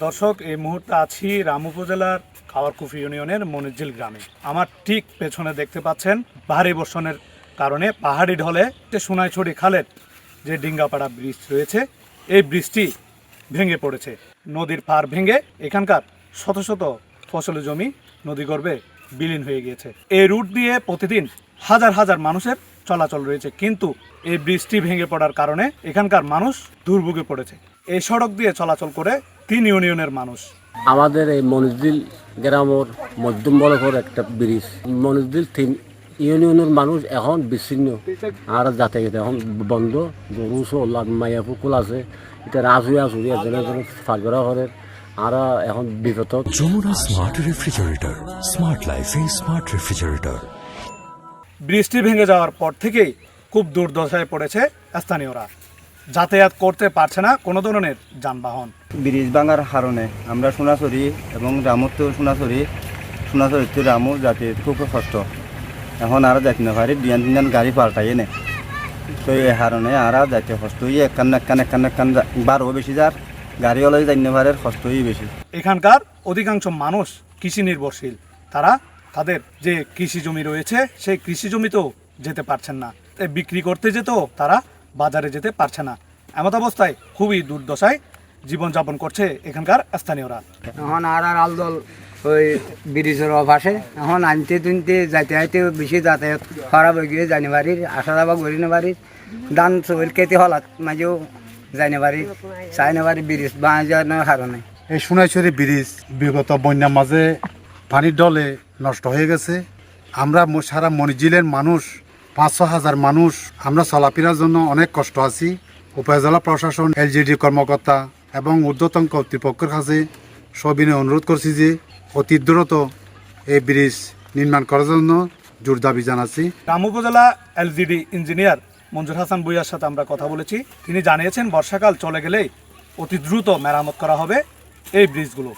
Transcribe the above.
দর্শক, এই মুহূর্তে আছি রাম উপজেলার খাওয়ারকুফি ইউনিয়নের মনিরঝিল গ্রামে। আমার ঠিক পেছনে দেখতে পাচ্ছেন ভারী বর্ষণের কারণে পাহাড়ি ঢলে সোনাইছড়ি খালের যে ডিঙ্গাপাড়া ব্রিজ রয়েছে, এই ব্রিজটি ভেঙে পড়েছে। নদীর পাড় ভেঙে এখানকার শত শত ফসলি জমি নদীগর্ভে বিলীন হয়ে গিয়েছে। এই রুট দিয়ে প্রতিদিন হাজার হাজার মানুষের চলাচল রয়েছে, কিন্তু এই ব্রিজটি ভেঙে পড়ার কারণে এখানকার মানুষ দুর্ভোগে পড়েছে। এই সড়ক দিয়ে চলাচল করে 3 ইউনিয়নের মানুষ। আমাদের এই মনিরঝিল গ্রামের মধ্যম বলকর একটা ব্রিজ, মনিরঝিল 3 ইউনিয়নের মানুষ এখন বিচ্ছিন্ন আর যাতায়াত এখন বন্ধ। গরু সোলাদ মাইয়া পুকুল আছে, এটা রাজুয়া চুরি এজনে ফাঁকরা করে আর এখন বিপদ। যমুনা স্মার্ট রেফ্রিজারেটর, স্মার্ট লাইফে স্মার্ট রেফ্রিজারেটর। বৃষ্টি ভেঙে যাওয়ার পর থেকেই খুব দুর্দশায় পড়েছে স্থানীয়রা। যাতায়াত করতে পারছে না কোনো ধরনের যানবাহন। ব্রিজ ভাঙার কারণে আমরা সোনাছড়ি এবং রামতো সোনাছড়িতে রামও যাতায়াত খুব কষ্ট। এখন আর যাইতে না পারি, 2-3 গাড়ি পাল্টাই নে, তো এই কারণে আর যাইতে কষ্ট হয়ে একখান বারও বেশি যার গাড়ি হলে যাই না পারে, কষ্ট হয়ে বেশি। এখানকার অধিকাংশ মানুষ কৃষি নির্ভরশীল। তারা তাদের যে কৃষি জমি রয়েছে সেই কৃষি জমিতেও যেতে পারছেন না, বিক্রি করতে যেতেও তারা বাজারে যেতে পারছে না। এমত অবস্থায় খুবই দুর্দশায় জীবনযাপন করছে এখানকার স্থানীয়রা। এখন আর আলদল ওই ব্রিজের অভাসে এখন আনতে তুনতে যাইতে বেশি যাতায়াত খারাপ হয়ে গিয়ে জানি বাড়ির আসা যাবা করি না বাড়ির ধান চল কেটে হলাত মাঝেও জানি বাড়ি চাই না বাড়ি ব্রিজ বাঁধানোর কারণে। এই সোনাইছড়ি ব্রিজ বিগত বন্যার মাঝে পানির ডলে নষ্ট হয়ে গেছে। আমরা সারা মনিরঝিলের মানুষ 500 হাজার মানুষ আমরা চলাফেরার জন্য অনেক কষ্ট আছি। উপজেলা প্রশাসন, এলজিডি কর্মকর্তা এবং ঊর্ধ্বতন কর্তৃপক্ষের কাছে সবিনয় অনুরোধ করছি যে অতি দ্রুত এই ব্রিজ নির্মাণ করার জন্য জোর দাবি জানাচ্ছি। রাম উপজেলা এলজিডি ইঞ্জিনিয়ার মঞ্জুর হাসান ভূঁইয়ার সাথে আমরা কথা বলেছি। তিনি জানিয়েছেন বর্ষাকাল চলে গেলেই অতি দ্রুত মেরামত করা হবে এই ব্রিজগুলো।